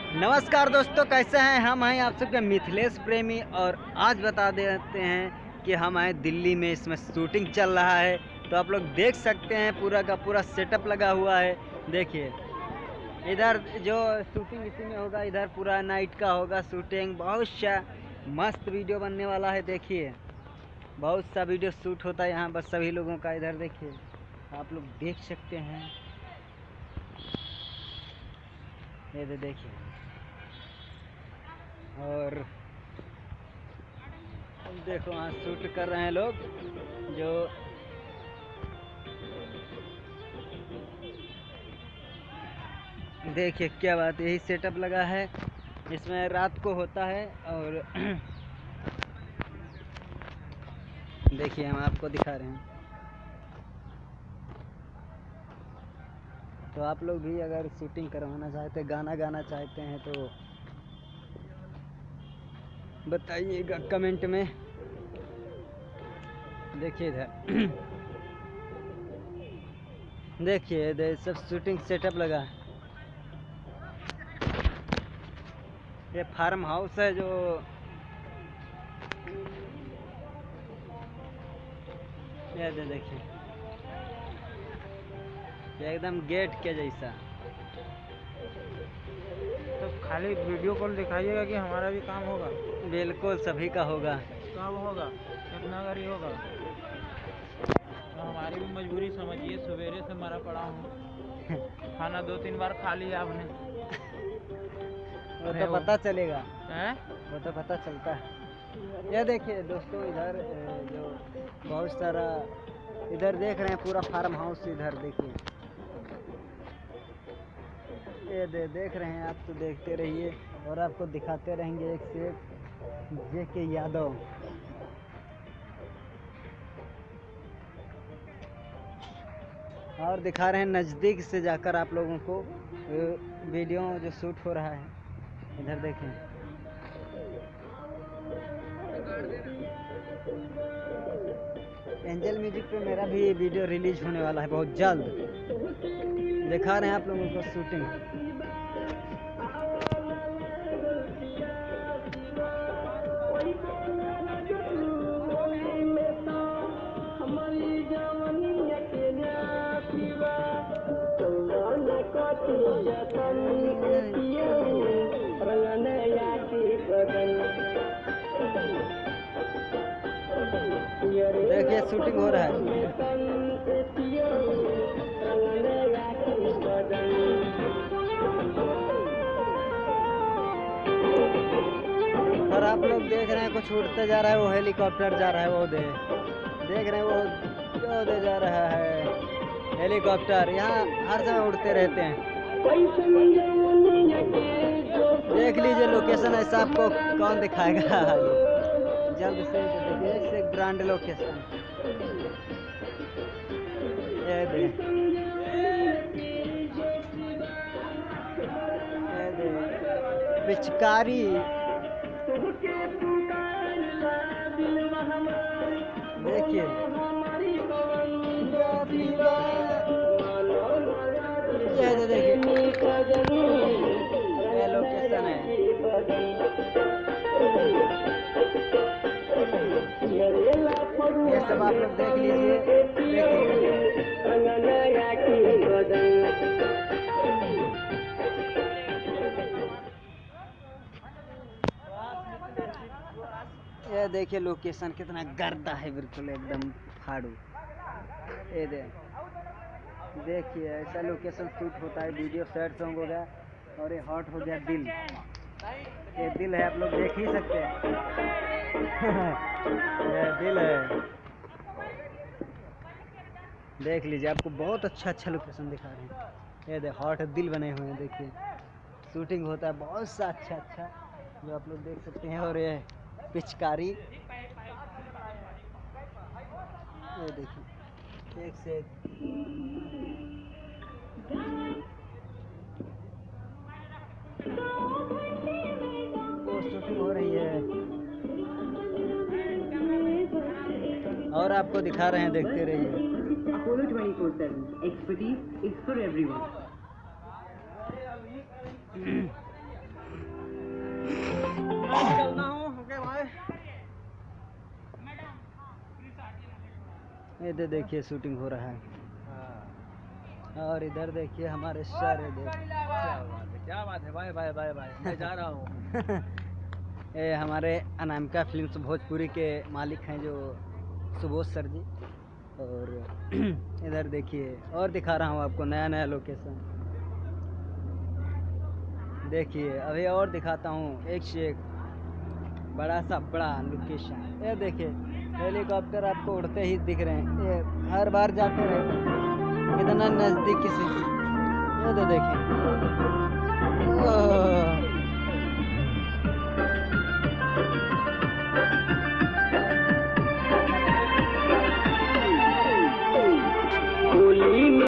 नमस्कार दोस्तों, कैसे हैं? हम हैं आप सबके मिथिलेश प्रेमी और आज बता देते हैं कि हम आए दिल्ली में। इसमें शूटिंग चल रहा है तो आप लोग देख सकते हैं, पूरा का पूरा सेटअप लगा हुआ है। देखिए इधर जो शूटिंग इसी में होगा, इधर पूरा नाइट का होगा शूटिंग। बहुत सा मस्त वीडियो बनने वाला है। देखिए बहुत सा वीडियो शूट होता है यहाँ पर सभी लोगों का। इधर देखिए आप लोग देख सकते हैं, ये देखिए। और देखो वहाँ शूट कर रहे हैं लोग। जो देखिए क्या बात, यही सेटअप लगा है। इसमें रात को होता है और देखिए हम आपको दिखा रहे हैं। तो आप लोग भी अगर शूटिंग करवाना चाहते, गाना गाना चाहते हैं तो बताइएगा कमेंट में। देखिए इधर देखिए इधर सब शूटिंग सेटअप लगा है। ये फार्म हाउस है जो ये देखिए, ये एकदम गेट के जैसा। तो खाली वीडियो कॉल दिखाइएगा कि हमारा भी काम होगा। बिल्कुल सभी का होगा। कब होगा, कितना गाड़ी होगा? तो हमारी भी मजबूरी समझिए, सवेरे से मरा पड़ा हूँ। खाना 2-3 बार खा लिया आपने। वो तो पता चलेगा, हैं? वो तो पता चलता है। ये देखिए दोस्तों, इधर जो बहुत सारा इधर देख रहे हैं पूरा फार्म हाउस। इधर देखिए ये देख रहे हैं आप, तो देखते रहिए और आपको दिखाते रहेंगे एक से एक जेके यादव। और दिखा रहे हैं नज़दीक से जाकर आप लोगों को वीडियो जो शूट हो रहा है। इधर देखें, एंजल म्यूजिक पे मेरा भी वीडियो रिलीज होने वाला है बहुत जल्द। दिखा रहे हैं आप लोगों को शूटिंग। देखिए शूटिंग हो रहा है। और आप लोग देख रहे हैं कुछ उड़ते जा रहा है, वो हेलीकॉप्टर जा रहा है। वो देख रहे हैं, वो जो दे जा रहा है हेलीकॉप्टर। यहाँ हर समय उड़ते रहते हैं। देख लीजिए लोकेशन ऐसा आपको कौन दिखाएगा जल्द से। देखिए एक ब्रांड लोकेशन ये दे पिचकारी। देखिए ये देखिए ये लोकेशन है। ये सब आप लोग देख लीजिए। देखिए ये देखिए लोकेशन कितना गर्दा है, बिल्कुल एकदम फाड़ू। ये देखिए ऐसा लोकेशन शूट होता है। वीडियो सैड सॉन्ग हो गया और ये हॉट हो गया दिल। ये दिल है, आप लोग देख ही सकते हैं ये दिल है। देख लीजिए, आपको बहुत अच्छा लोकेशन दिखा रहे हैं। ये हॉट दिल बने हुए हैं। देखिए शूटिंग होता है बहुत सा अच्छा जो आप लोग देख सकते हैं। और ये पिचकारी ये देखिए एक से एक शूटिंग हो रही है और आपको दिखा रहे हैं, देखते रहिए। Apollo 24/7 expertise is for everyone. इधर देखिए शूटिंग हो रहा है। और इधर देखिए हमारे सर क्या बात है भाई भाई भाई भाई मैं जा रहा हूँ। ये हमारे अनामिका फिल्म्स भोजपुरी के मालिक हैं जो सुबोध सर जी। और इधर देखिए और दिखा रहा हूँ आपको नया नया लोकेशन। देखिए अभी और दिखाता हूँ एक से एक बड़ा सा बड़ा लोकेशन। ये देखिए हेलीकॉप्टर आपको उड़ते ही दिख रहे हैं, ये हर बार जाते रहे कितना नज़दीक से। ये तो देखिए